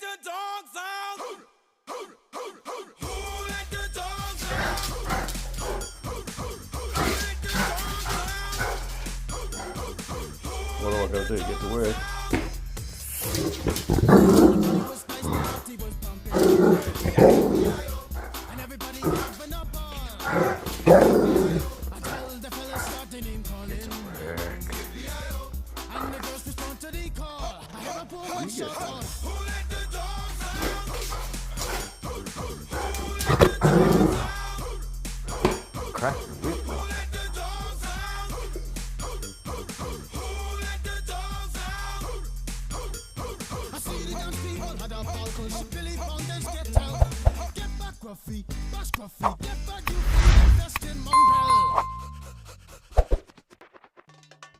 the dogs out? Who let the dogs out? What do I gotta do? Get to work. Crack your whip. Get back, Ruffy, bash Ruffy, get back, you festin' mongrel.